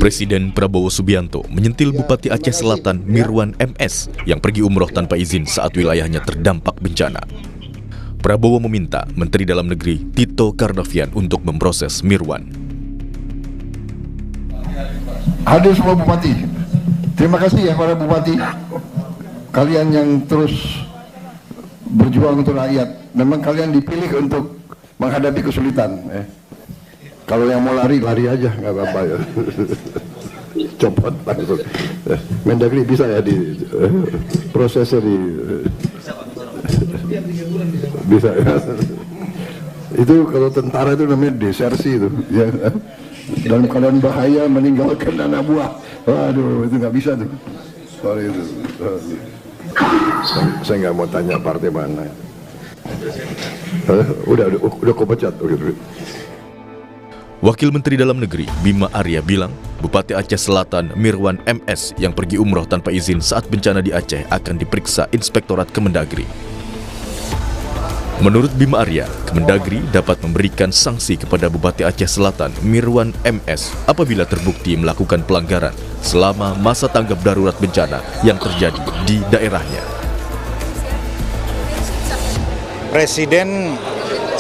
Presiden Prabowo Subianto menyentil Bupati Aceh Selatan Mirwan MS yang pergi umroh tanpa izin saat wilayahnya terdampak bencana. Prabowo meminta Menteri Dalam Negeri Tito Karnavian untuk memproses Mirwan. Hadir semua bupati. Terima kasih ya para bupati. Kalian yang terus berjuang untuk rakyat. Memang kalian dipilih untuk menghadapi kesulitan. Kalau yang mau lari, lari aja, nggak apa-apa ya. Copot langsung. Mendagri bisa ya di prosesnya di bisa ya. Itu kalau tentara itu namanya desersi itu. Ya. Dalam keadaan bahaya meninggalkan anak buah. Waduh, itu nggak bisa tuh. Sorry itu. Saya nggak mau tanya partai mana. Udah kau pecat. Wakil Menteri Dalam Negeri Bima Arya bilang, Bupati Aceh Selatan Mirwan MS yang pergi umroh tanpa izin saat bencana di Aceh akan diperiksa Inspektorat Kemendagri. Menurut Bima Arya, Kemendagri dapat memberikan sanksi kepada Bupati Aceh Selatan Mirwan MS apabila terbukti melakukan pelanggaran selama masa tanggap darurat bencana yang terjadi di daerahnya. Presiden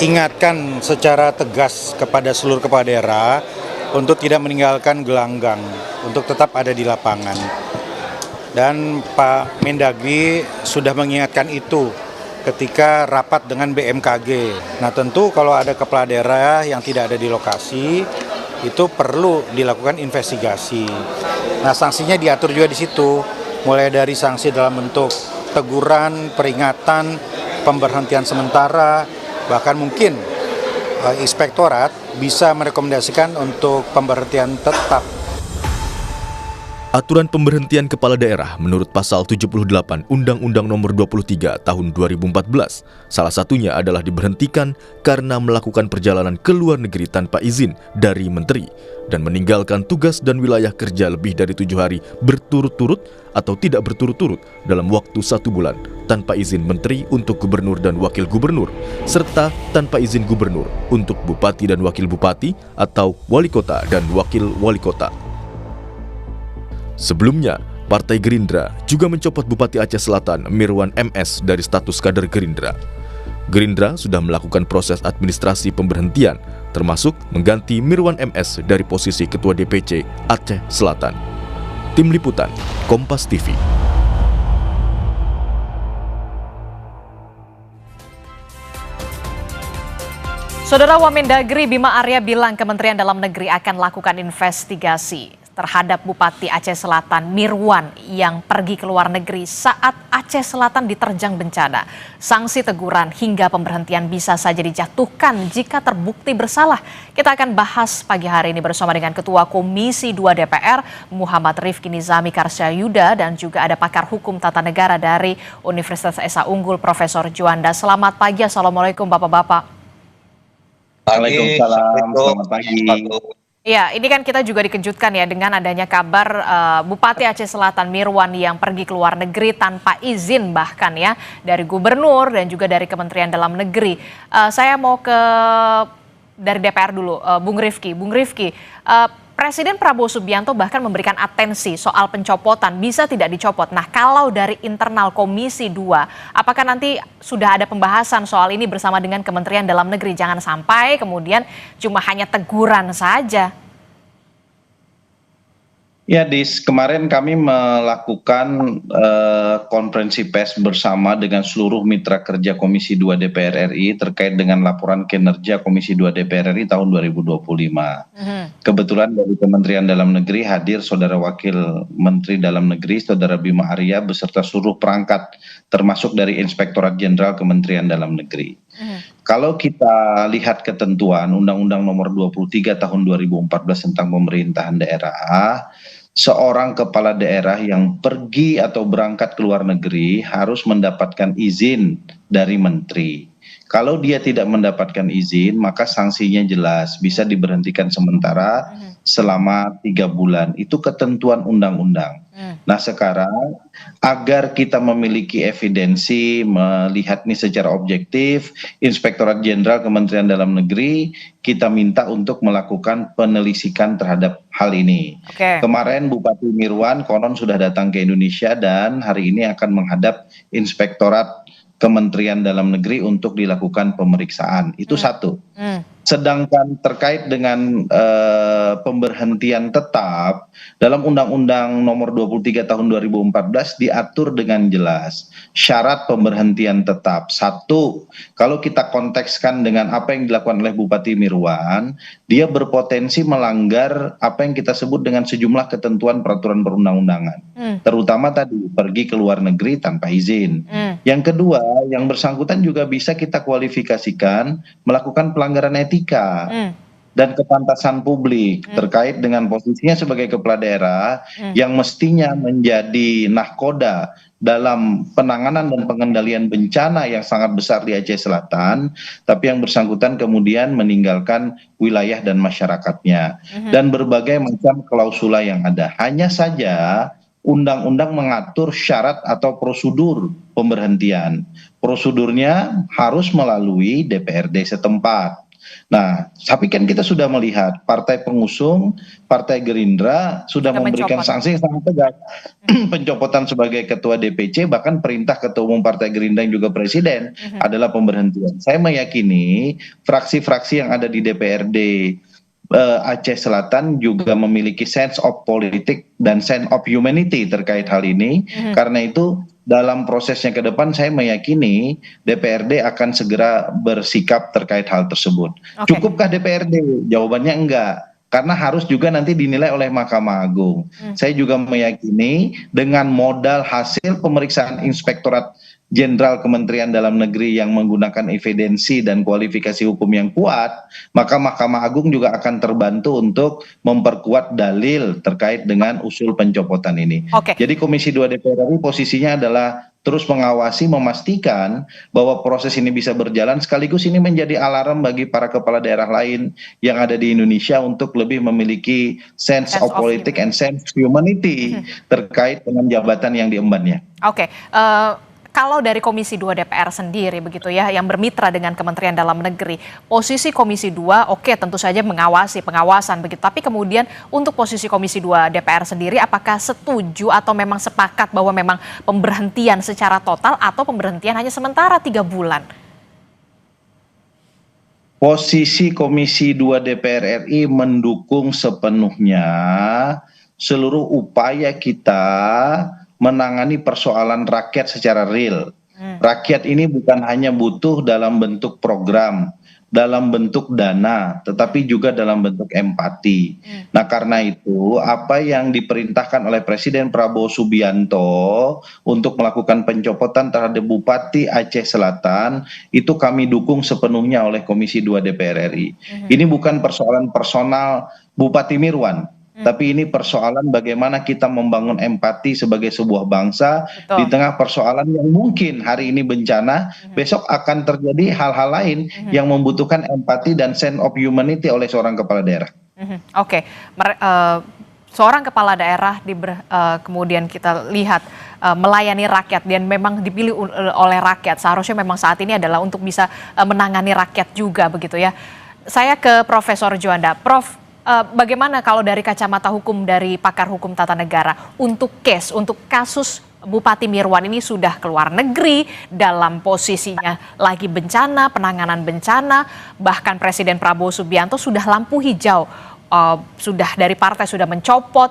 ingatkan secara tegas kepada seluruh kepala daerah untuk tidak meninggalkan gelanggang, untuk tetap ada di lapangan. Dan Pak Mendagri sudah mengingatkan itu ketika rapat dengan BMKG. Nah tentu kalau ada kepala daerah yang tidak ada di lokasi, itu perlu dilakukan investigasi. Nah sanksinya diatur juga di situ, mulai dari sanksi dalam bentuk teguran, peringatan, pemberhentian sementara, bahkan mungkin inspektorat bisa merekomendasikan untuk pemberhentian tetap. Aturan pemberhentian kepala daerah menurut pasal 78 Undang-Undang Nomor 23 Tahun 2014 salah satunya adalah diberhentikan karena melakukan perjalanan ke luar negeri tanpa izin dari menteri dan meninggalkan tugas dan wilayah kerja lebih dari 7 hari berturut-turut atau tidak berturut-turut dalam waktu 1 bulan tanpa izin menteri untuk gubernur dan wakil gubernur serta tanpa izin gubernur untuk bupati dan wakil bupati atau wali kota dan wakil wali kota. Sebelumnya, Partai Gerindra juga mencopot Bupati Aceh Selatan Mirwan MS dari status kader Gerindra. Gerindra sudah melakukan proses administrasi pemberhentian, termasuk mengganti Mirwan MS dari posisi Ketua DPC Aceh Selatan. Tim Liputan, Kompas TV. Saudara Wamendagri Bima Arya bilang Kementerian Dalam Negeri akan lakukan investigasi terhadap Bupati Aceh Selatan Mirwan yang pergi ke luar negeri saat Aceh Selatan diterjang bencana. Sanksi teguran hingga pemberhentian bisa saja dijatuhkan jika terbukti bersalah. Kita akan bahas pagi hari ini bersama dengan Ketua Komisi 2 DPR Muhammad Rifki Nizami Karsyayuda dan juga ada pakar hukum tata negara dari Universitas Esa Unggul Profesor Juanda. Selamat pagi, Assalamualaikum Bapak-Bapak. Waalaikumsalam, selamat pagi. Ya, ini kan kita juga dikejutkan ya dengan adanya kabar Bupati Aceh Selatan Mirwan yang pergi ke luar negeri tanpa izin bahkan ya dari gubernur dan juga dari Kementerian Dalam Negeri. Saya mau ke dari DPR dulu, Bung Rifki. Presiden Prabowo Subianto bahkan memberikan atensi soal pencopotan, bisa tidak dicopot. Nah, kalau dari internal Komisi 2, apakah nanti sudah ada pembahasan soal ini bersama dengan Kementerian Dalam Negeri? Jangan sampai kemudian cuma hanya teguran saja. Ya, kemarin kami melakukan konferensi pers bersama dengan seluruh mitra kerja Komisi 2 DPR RI terkait dengan laporan kinerja Komisi 2 DPR RI tahun 2025. Kebetulan dari Kementerian Dalam Negeri hadir Saudara Wakil Menteri Dalam Negeri, Saudara Bima Arya, beserta seluruh perangkat termasuk dari Inspektorat Jenderal Kementerian Dalam Negeri. Kalau kita lihat ketentuan Undang-Undang Nomor 23 Tahun 2014 tentang pemerintahan daerah, seorang kepala daerah yang pergi atau berangkat ke luar negeri harus mendapatkan izin dari menteri. Kalau dia tidak mendapatkan izin, maka sanksinya jelas, bisa diberhentikan sementara selama 3 bulan. Itu ketentuan undang-undang. Nah sekarang agar kita memiliki evidensi melihat ini secara objektif, Inspektorat Jenderal Kementerian Dalam Negeri kita minta untuk melakukan penelitikan terhadap hal ini. Kemarin Bupati Mirwan konon sudah datang ke Indonesia dan hari ini akan menghadap Inspektorat Kementerian Dalam Negeri untuk dilakukan pemeriksaan. Itu satu. Sedangkan terkait dengan pemberhentian tetap dalam Undang-Undang Nomor 23 Tahun 2014 diatur dengan jelas syarat pemberhentian tetap. Satu, kalau kita kontekskan dengan apa yang dilakukan oleh Bupati Mirwan, dia berpotensi melanggar apa yang kita sebut dengan sejumlah ketentuan peraturan perundang-undangan. Terutama tadi pergi ke luar negeri tanpa izin. Yang kedua, yang bersangkutan juga bisa kita kualifikasikan melakukan pelanggaran etika dan kepantasan publik terkait dengan posisinya sebagai kepala daerah yang mestinya menjadi nahkoda dalam penanganan dan pengendalian bencana yang sangat besar di Aceh Selatan, tapi yang bersangkutan kemudian meninggalkan wilayah dan masyarakatnya dan berbagai macam klausula yang ada. Hanya saja undang-undang mengatur syarat atau prosedur pemberhentian. Prosedurnya harus melalui DPRD setempat. Nah, tapi kan kita sudah melihat partai pengusung, Partai Gerindra sudah memberikan sanksi yang sangat tegas. Pencopotan sebagai ketua DPC, bahkan perintah ketua umum Partai Gerindra yang juga presiden adalah pemberhentian. Saya meyakini fraksi-fraksi yang ada di DPRD Aceh Selatan juga memiliki sense of politik dan sense of humanity terkait hal ini. Karena itu dalam prosesnya ke depan saya meyakini DPRD akan segera bersikap terkait hal tersebut. Cukupkah DPRD? Jawabannya enggak. Karena harus juga nanti dinilai oleh Mahkamah Agung. Saya juga meyakini dengan modal hasil pemeriksaan Inspektorat Jenderal Kementerian Dalam Negeri yang menggunakan evidensi dan kualifikasi hukum yang kuat, maka Mahkamah Agung juga akan terbantu untuk memperkuat dalil terkait dengan usul pencopotan ini. Jadi Komisi 2 DPR RI posisinya adalah terus mengawasi, memastikan bahwa proses ini bisa berjalan, sekaligus ini menjadi alarm bagi para kepala daerah lain yang ada di Indonesia untuk lebih memiliki sense of politik and sense of humanity terkait dengan jabatan yang diembannya. Kalau dari Komisi 2 DPR sendiri begitu ya, yang bermitra dengan Kementerian Dalam Negeri, posisi Komisi 2 tentu saja mengawasi, pengawasan begitu. Tapi kemudian untuk posisi Komisi 2 DPR sendiri, apakah setuju atau memang sepakat bahwa memang pemberhentian secara total atau pemberhentian hanya sementara 3 bulan? Posisi Komisi 2 DPR RI mendukung sepenuhnya seluruh upaya kita menangani persoalan rakyat secara real. Rakyat ini bukan hanya butuh dalam bentuk program, dalam bentuk dana, tetapi juga dalam bentuk empati. Nah karena itu apa yang diperintahkan oleh Presiden Prabowo Subianto untuk melakukan pencopotan terhadap Bupati Aceh Selatan itu kami dukung sepenuhnya oleh Komisi 2 DPR RI. Ini bukan persoalan personal Bupati Mirwan, tapi ini persoalan bagaimana kita membangun empati sebagai sebuah bangsa di tengah persoalan yang mungkin hari ini bencana, besok akan terjadi hal-hal lain yang membutuhkan empati dan sense of humanity oleh seorang kepala daerah. Seorang kepala daerah kemudian kita lihat melayani rakyat dan memang dipilih oleh rakyat. Seharusnya memang saat ini adalah untuk bisa menangani rakyat juga begitu ya. Saya ke Profesor Juanda. Prof, bagaimana kalau dari kacamata hukum dari pakar hukum tata negara untuk kasus Bupati Mirwan ini sudah keluar negeri dalam posisinya lagi bencana, penanganan bencana, bahkan Presiden Prabowo Subianto sudah lampu hijau, sudah dari partai sudah mencopot.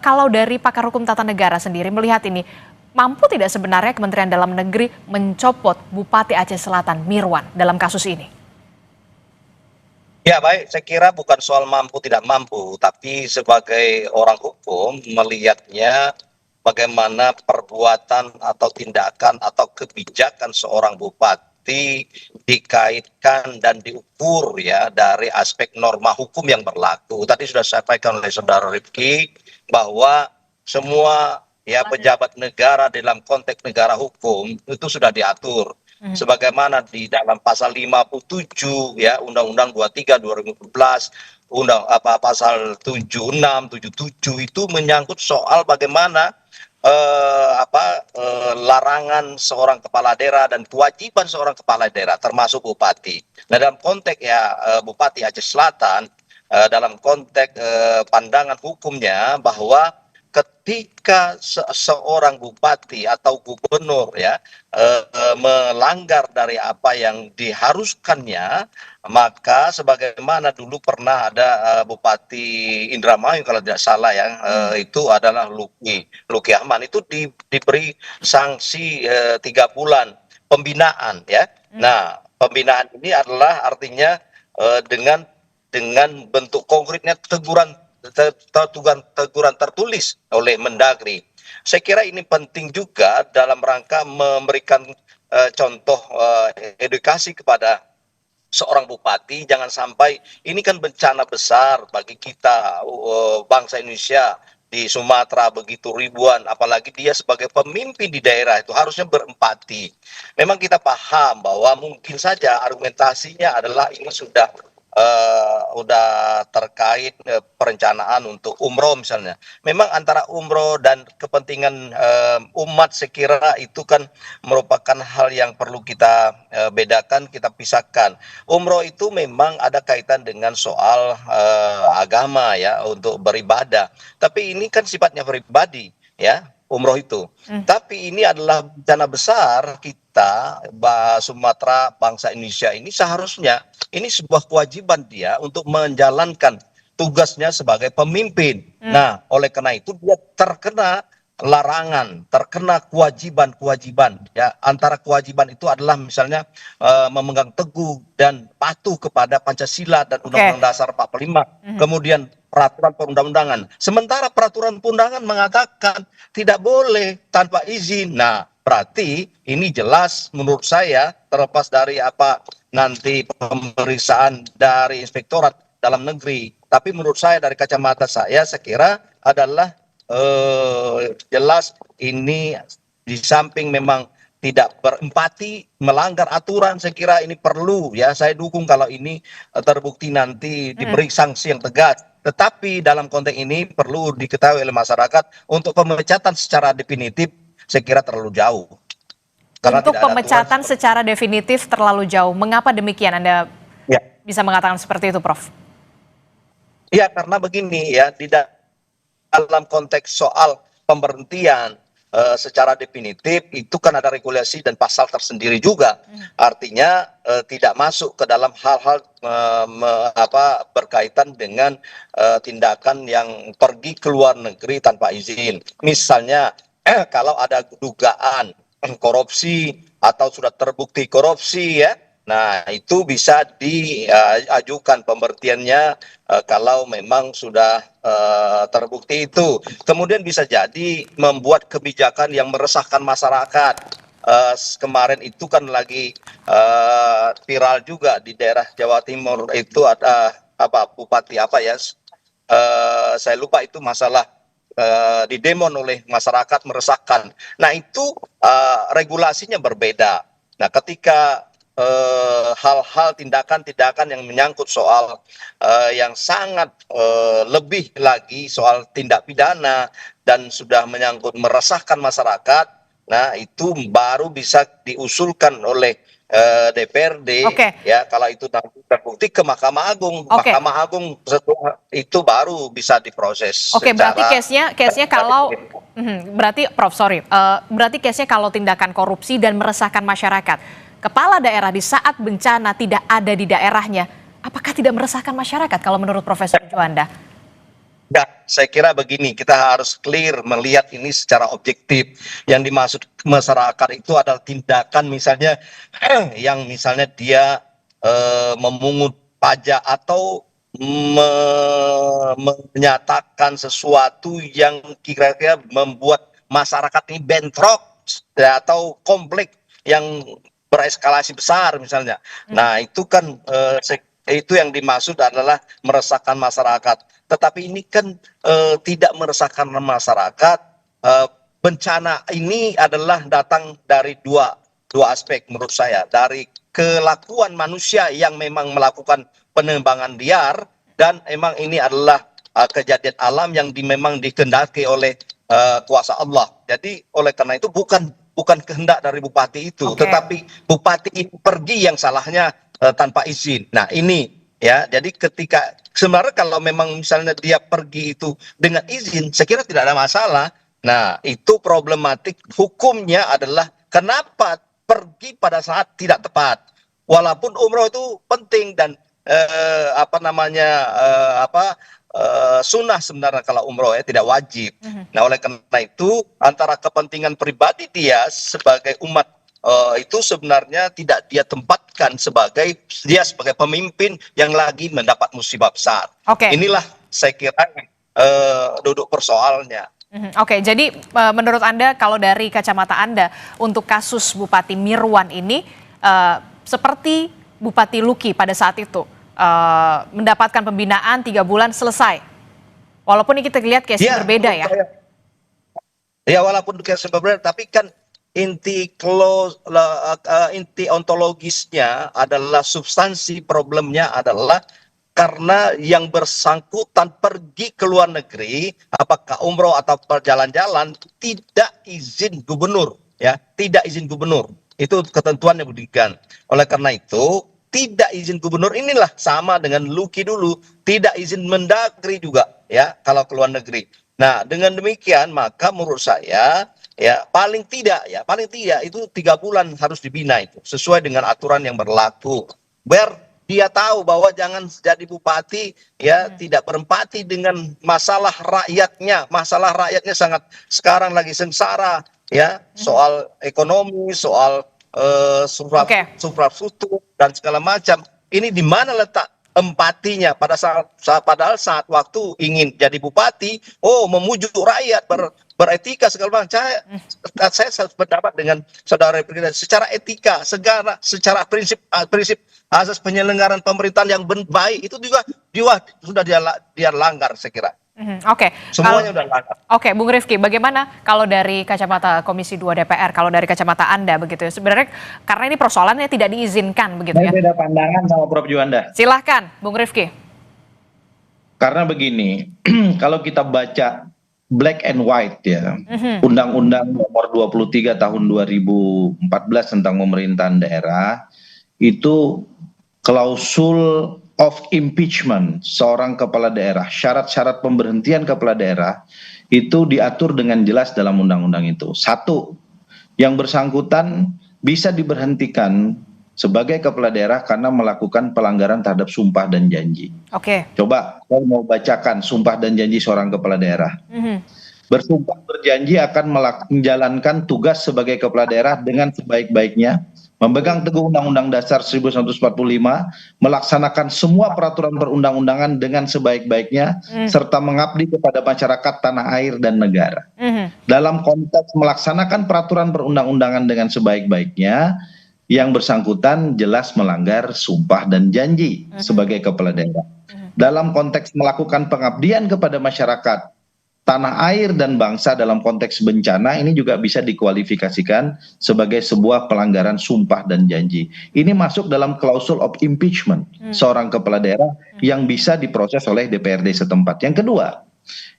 Kalau dari pakar hukum tata negara sendiri melihat ini, mampu tidak sebenarnya Kementerian Dalam Negeri mencopot Bupati Aceh Selatan Mirwan dalam kasus ini? Ya baik, saya kira bukan soal mampu tidak mampu, tapi sebagai orang hukum melihatnya bagaimana perbuatan atau tindakan atau kebijakan seorang bupati dikaitkan dan diukur ya dari aspek norma hukum yang berlaku. Tadi sudah saya sampaikan oleh Saudara Rifki bahwa semua ya pejabat negara dalam konteks negara hukum itu sudah diatur. sebagaimana di dalam pasal 57 ya Undang-Undang 23 2014, pasal 76, 77 itu menyangkut soal bagaimana larangan seorang kepala daerah dan kewajiban seorang kepala daerah termasuk bupati. Nah, dalam konteks Bupati Aceh Selatan, dalam konteks pandangan hukumnya bahwa ketika seorang bupati atau gubernur ya melanggar dari apa yang diharuskannya, maka sebagaimana dulu pernah ada Bupati Indramayu kalau tidak salah ya, itu adalah Luki Ahmad, itu diberi sanksi 3 bulan pembinaan ya. Nah, pembinaan ini adalah artinya dengan bentuk konkretnya teguran tertulis oleh Mendagri. Saya kira ini penting juga dalam rangka memberikan contoh edukasi kepada seorang bupati. Jangan sampai ini kan bencana besar bagi kita bangsa Indonesia di Sumatera begitu ribuan, apalagi dia sebagai pemimpin di daerah itu harusnya berempati. Memang kita paham bahwa mungkin saja argumentasinya adalah ini sudah terkait perencanaan untuk umroh misalnya. Memang antara umroh dan kepentingan umat saya kira itu kan merupakan hal yang perlu kita bedakan, kita pisahkan. Umroh itu memang ada kaitan dengan soal agama ya, untuk beribadah. Tapi ini kan sifatnya pribadi ya, umroh itu. Tapi ini adalah bencana besar kita, Sumatera, bangsa Indonesia ini seharusnya ini sebuah kewajiban dia untuk menjalankan tugasnya sebagai pemimpin. Nah, oleh karena itu dia terkena larangan, terkena kewajiban-kewajiban ya. Antara kewajiban itu adalah misalnya memegang teguh dan patuh kepada Pancasila dan Undang-Undang Dasar 45. Kemudian peraturan perundang-undangan. Sementara peraturan perundangan mengatakan tidak boleh tanpa izin. Nah, berarti ini jelas menurut saya, terlepas dari apa nanti pemeriksaan dari Inspektorat Dalam Negeri, tapi menurut saya dari kacamata saya kira adalah jelas ini di samping memang tidak berempati, melanggar aturan, saya kira ini perlu ya, saya dukung kalau ini terbukti nanti diberi sanksi yang tegas. Tetapi dalam konteks ini perlu diketahui oleh masyarakat, untuk pemecatan secara definitif saya kira terlalu jauh. Karena untuk pemecatan secara definitif terlalu jauh. Mengapa demikian Anda bisa mengatakan seperti itu, Prof? Ya, karena begini ya, di dalam konteks soal pemberhentian secara definitif itu kan ada regulasi dan pasal tersendiri juga. Artinya tidak masuk ke dalam hal-hal berkaitan dengan tindakan yang pergi ke luar negeri tanpa izin. Misalnya kalau ada dugaan korupsi atau sudah terbukti korupsi ya, nah itu bisa diajukan pemberhentiannya kalau memang sudah terbukti itu. Kemudian bisa jadi membuat kebijakan yang meresahkan masyarakat. Kemarin itu kan lagi viral juga di daerah Jawa Timur, itu ada bupati saya lupa, itu masalah didemon oleh masyarakat, meresahkan. Nah itu regulasinya berbeda. Nah ketika hal-hal tindakan-tindakan yang menyangkut soal yang sangat lebih lagi soal tindak pidana dan sudah menyangkut meresahkan masyarakat, nah itu baru bisa diusulkan oleh DPRD ya, kalau itu nanti terbukti ke Mahkamah Agung. Mahkamah Agung setelah itu baru bisa diproses. Berarti case-nya kalau berarti Prof, berarti case-nya kalau tindakan korupsi dan meresahkan masyarakat, kepala daerah di saat bencana tidak ada di daerahnya, apakah tidak meresahkan masyarakat kalau menurut Profesor Juanda? Ya, saya kira begini, kita harus clear melihat ini secara objektif. Yang dimaksud masyarakat itu adalah tindakan misalnya yang misalnya dia memungut pajak atau menyatakan sesuatu yang kira-kira membuat masyarakat ini bentrok atau konflik yang bereskalasi besar misalnya. Nah itu kan itu yang dimaksud adalah meresahkan masyarakat. Tetapi ini kan tidak meresahkan masyarakat. Bencana ini adalah datang dari dua dua aspek menurut saya, dari kelakuan manusia yang memang melakukan penebangan liar, dan emang ini adalah kejadian alam yang memang dikehendaki oleh kuasa Allah. Jadi oleh karena itu bukan kehendak dari bupati itu, tetapi bupati itu pergi yang salahnya tanpa izin. Nah ini ya, jadi ketika sebenarnya kalau memang misalnya dia pergi itu dengan izin, saya kira tidak ada masalah. Nah itu problematik hukumnya adalah kenapa pergi pada saat tidak tepat. Walaupun umroh itu penting dan sunnah sebenarnya kalau umroh ya, tidak wajib. Nah oleh karena itu antara kepentingan pribadi dia sebagai umat itu sebenarnya tidak dia tempatkan sebagai pemimpin yang lagi mendapat musibah besar. Inilah saya kira duduk persoalnya. Oke, jadi menurut Anda kalau dari kacamata Anda untuk kasus Bupati Mirwan ini seperti Bupati Luki pada saat itu mendapatkan pembinaan 3 bulan selesai. Walaupun ini kita lihat case berbeda ya. Ya walaupun case berbeda, tapi kan inti ontologisnya adalah substansi problemnya adalah karena yang bersangkutan pergi ke luar negeri, apakah umroh atau perjalan-jalan, tidak izin gubernur, ya, tidak izin gubernur. Itu ketentuan yang diberikan. Oleh karena itu, tidak izin gubernur inilah sama dengan Luki dulu, tidak izin Mendagri juga, ya, kalau ke luar negeri. Nah, dengan demikian maka menurut saya, ya, paling tidak itu 3 bulan harus dibina itu, sesuai dengan aturan yang berlaku. Biar dia tahu bahwa jangan jadi bupati ya tidak berempati dengan masalah rakyatnya. Masalah rakyatnya sangat sekarang lagi sengsara ya, soal ekonomi, soal infrastruktur dan segala macam. Ini di mana letak empatinya padahal saat waktu ingin jadi bupati, memujuk rakyat, beretika segala macam. Saya berpendapat dengan saudara Presiden secara etika, secara prinsip asas penyelenggaraan pemerintahan yang baik itu juga sudah dia langgar, saya kira. Semuanya sudah langgar. Bung Rifki, bagaimana kalau dari kacamata Komisi 2 DPR, kalau dari kacamata Anda begitu ya, sebenarnya karena ini persoalannya tidak diizinkan begitu ya. Beda pandangan sama Prof. Juanda. Silahkan, Bung Rifki. Karena begini, kalau kita baca black and white ya, Undang-Undang Nomor 23 Tahun 2014 tentang pemerintahan daerah, itu klausul of impeachment seorang kepala daerah, syarat-syarat pemberhentian kepala daerah itu diatur dengan jelas dalam undang-undang itu. 1, yang bersangkutan bisa diberhentikan sebagai kepala daerah karena melakukan pelanggaran terhadap sumpah dan janji. Coba saya mau bacakan sumpah dan janji seorang kepala daerah. Bersumpah berjanji akan menjalankan tugas sebagai kepala daerah dengan sebaik-baiknya, memegang teguh Undang-Undang Dasar 1945, melaksanakan semua peraturan perundang-undangan dengan sebaik-baiknya, serta mengabdi kepada masyarakat tanah air dan negara. Dalam konteks melaksanakan peraturan perundang-undangan dengan sebaik-baiknya, yang bersangkutan jelas melanggar sumpah dan janji sebagai kepala daerah. Dalam konteks melakukan pengabdian kepada masyarakat, tanah air dan bangsa dalam konteks bencana, ini juga bisa dikualifikasikan sebagai sebuah pelanggaran sumpah dan janji. Ini masuk dalam klausul of impeachment seorang kepala daerah yang bisa diproses oleh DPRD setempat. Yang kedua,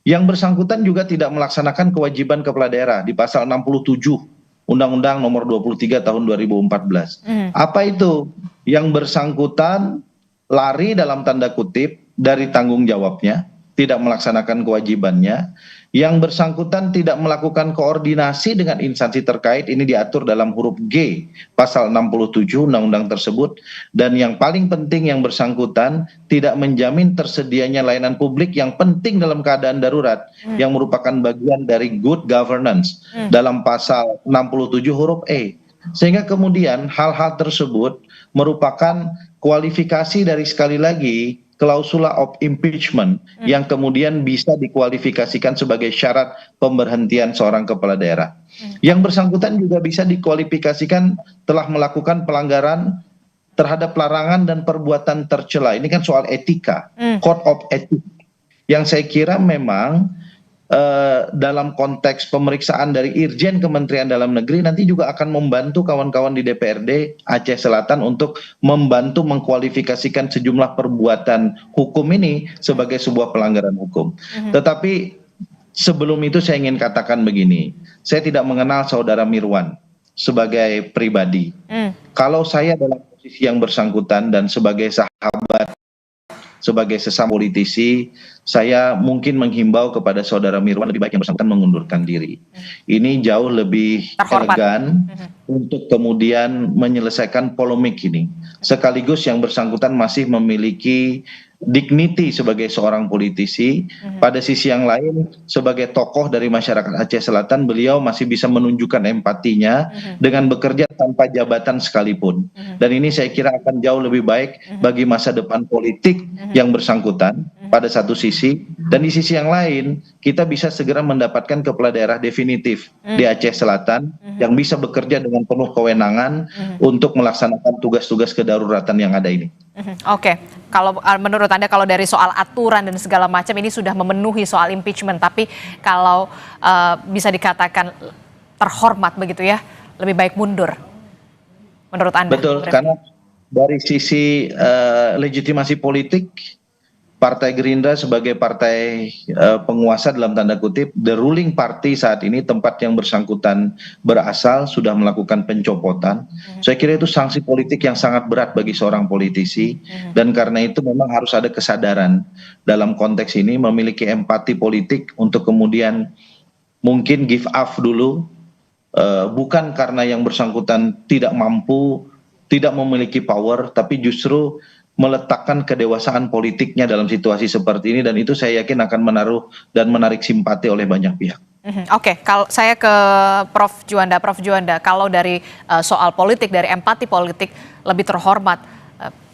yang bersangkutan juga tidak melaksanakan kewajiban kepala daerah di pasal 67 Undang-Undang Nomor 23 Tahun 2014. Apa itu? Yang bersangkutan lari dalam tanda kutip dari tanggung jawabnya, tidak melaksanakan kewajibannya, yang bersangkutan tidak melakukan koordinasi dengan instansi terkait, ini diatur dalam huruf G pasal 67 undang-undang tersebut, dan yang paling penting yang bersangkutan tidak menjamin tersedianya layanan publik yang penting dalam keadaan darurat yang merupakan bagian dari good governance dalam pasal 67 huruf E. Sehingga kemudian hal-hal tersebut merupakan kualifikasi dari, sekali lagi, klausula of impeachment yang kemudian bisa dikualifikasikan sebagai syarat pemberhentian seorang kepala daerah. Yang bersangkutan juga bisa dikualifikasikan telah melakukan pelanggaran terhadap larangan dan perbuatan tercela. Ini kan soal etika, code of ethics, yang saya kira memang dalam konteks pemeriksaan dari Irjen Kementerian Dalam Negeri nanti juga akan membantu kawan-kawan di DPRD Aceh Selatan untuk membantu mengkualifikasikan sejumlah perbuatan hukum ini sebagai sebuah pelanggaran hukum. Tetapi sebelum itu saya ingin katakan begini, saya tidak mengenal saudara Mirwan sebagai pribadi. Kalau saya dalam posisi yang bersangkutan dan sebagai sahabat, sebagai sesama politisi, saya mungkin menghimbau kepada saudara Mirwan lebih baik yang bersangkutan mengundurkan diri. Ini jauh lebih elegan untuk kemudian menyelesaikan polemik ini. Sekaligus yang bersangkutan masih memiliki dignity sebagai seorang politisi. Pada sisi yang lain, sebagai tokoh dari masyarakat Aceh Selatan, beliau masih bisa menunjukkan empatinya dengan bekerja tanpa jabatan sekalipun. Dan ini saya kira akan jauh lebih baik bagi masa depan politik yang bersangkutan pada satu sisi, dan di sisi yang lain kita bisa segera mendapatkan kepala daerah definitif di Aceh Selatan yang bisa bekerja dengan penuh kewenangan untuk melaksanakan tugas-tugas kedaruratan yang ada ini. Oke, kalau menurut Anda kalau dari soal aturan dan segala macam ini sudah memenuhi soal impeachment, tapi kalau bisa dikatakan terhormat begitu ya, lebih baik mundur menurut Anda? Betul, karena dari sisi legitimasi politik, Partai Gerindra sebagai partai penguasa dalam tanda kutip, the ruling party saat ini, tempat yang bersangkutan berasal, sudah melakukan pencopotan. Saya kira itu sanksi politik yang sangat berat bagi seorang politisi, dan karena itu memang harus ada kesadaran dalam konteks ini, memiliki empati politik untuk kemudian mungkin give up dulu, bukan karena yang bersangkutan tidak mampu, tidak memiliki power, tapi justru meletakkan kedewasaan politiknya dalam situasi seperti ini, dan itu saya yakin akan menaruh dan menarik simpati oleh banyak pihak. Oke, kalau saya ke Prof Juanda, kalau dari soal politik, dari empati politik, lebih terhormat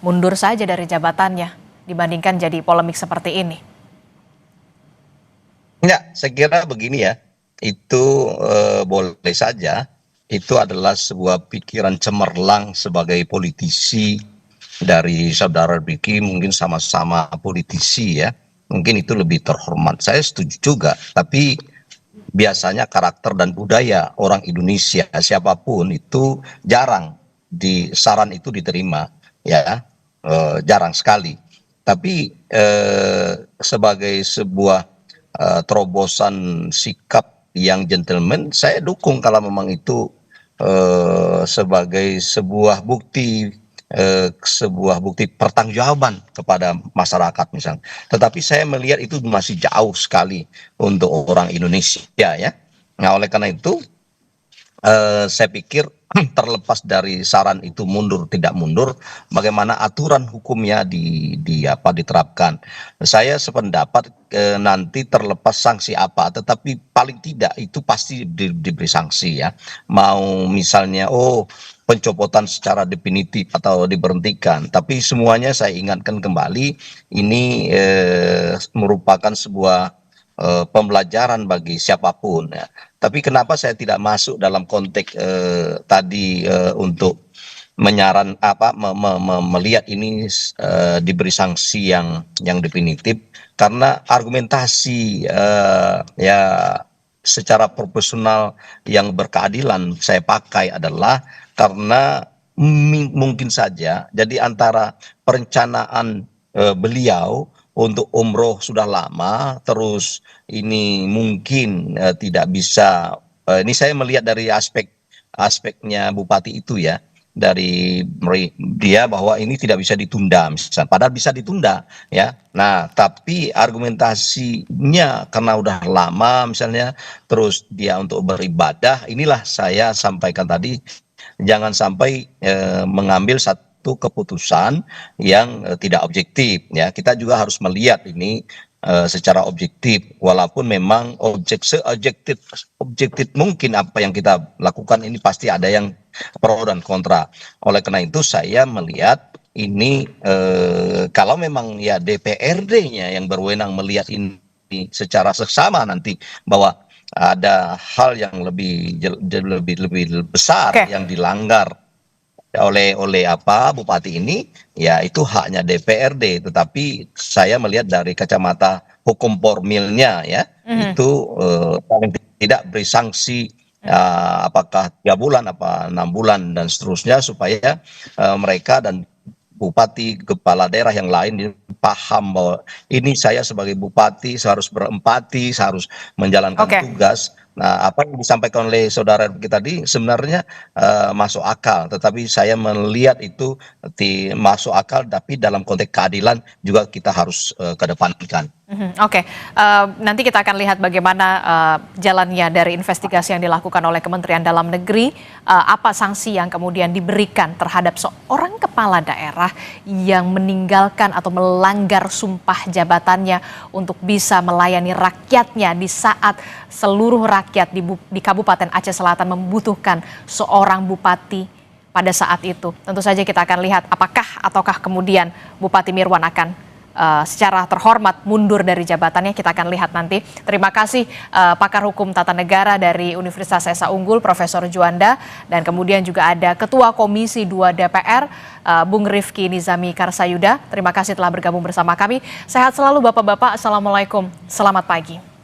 mundur saja dari jabatannya dibandingkan jadi polemik seperti ini. Ya, saya kira begini ya, itu boleh saja, itu adalah sebuah pikiran cemerlang sebagai politisi dari saudara Ricky, mungkin sama-sama politisi ya, mungkin itu lebih terhormat. Saya setuju juga, tapi biasanya karakter dan budaya orang Indonesia siapapun itu jarang saran itu diterima ya, jarang sekali. Tapi sebagai sebuah terobosan sikap yang gentleman, saya dukung kalau memang itu sebagai sebuah bukti pertanggungjawaban kepada masyarakat misalnya. Tetapi saya melihat itu masih jauh sekali untuk orang Indonesia ya. Nah, oleh karena itu saya pikir terlepas dari saran itu mundur tidak mundur, bagaimana aturan hukumnya diterapkan. Saya sependapat nanti terlepas sanksi apa, tetapi paling tidak itu pasti diberi sanksi ya. Mau misalnya pencopotan secara definitif atau diberhentikan, tapi semuanya saya ingatkan kembali, ini merupakan sebuah pembelajaran bagi siapapun ya. Tapi kenapa saya tidak masuk dalam konteks tadi untuk melihat ini diberi sanksi yang definitif, karena argumentasi ya secara profesional yang berkeadilan saya pakai adalah karena mungkin saja jadi antara perencanaan beliau untuk umroh sudah lama, terus ini mungkin tidak bisa, ini saya melihat dari aspeknya Bupati itu ya, dari dia bahwa ini tidak bisa ditunda misalnya, padahal bisa ditunda ya. Nah, tapi argumentasinya karena udah lama misalnya, terus dia untuk beribadah, inilah saya sampaikan tadi, jangan sampai mengambil satu keputusan yang tidak objektif ya. Kita juga harus melihat ini secara objektif, walaupun memang objektif mungkin apa yang kita lakukan ini pasti ada yang pro dan kontra. Oleh karena itu saya melihat ini kalau memang ya DPRD-nya yang berwenang melihat ini secara seksama nanti bahwa ada hal yang lebih besar yang dilanggar oleh Bupati ini, ya itu haknya DPRD. Tetapi saya melihat dari kacamata hukum formilnya ya, itu paling tidak beri sanksi apakah 3 bulan, apa 6 bulan dan seterusnya, supaya mereka dan bupati, kepala daerah yang lain ini paham bahwa ini saya sebagai bupati seharus berempati, seharus menjalankan tugas. Nah, apa yang disampaikan oleh saudara kita tadi sebenarnya masuk akal, tetapi saya melihat itu masuk akal, tapi dalam konteks keadilan juga kita harus kedepankan. Oke, nanti kita akan lihat bagaimana jalannya dari investigasi yang dilakukan oleh Kementerian Dalam Negeri, apa sanksi yang kemudian diberikan terhadap seorang kepala daerah yang meninggalkan atau melanggar sumpah jabatannya untuk bisa melayani rakyatnya di saat seluruh rakyat di Kabupaten Aceh Selatan membutuhkan seorang bupati pada saat itu. Tentu saja kita akan lihat ataukah kemudian Bupati Mirwan akan secara terhormat mundur dari jabatannya. Kita akan lihat nanti. Terima kasih pakar hukum tata negara dari Universitas Esa Unggul, Profesor Juanda, dan kemudian juga ada Ketua Komisi 2 DPR, Bung Rifki Nizami Karsayuda. Terima kasih telah bergabung bersama kami. Sehat selalu Bapak-Bapak. Assalamualaikum. Selamat pagi.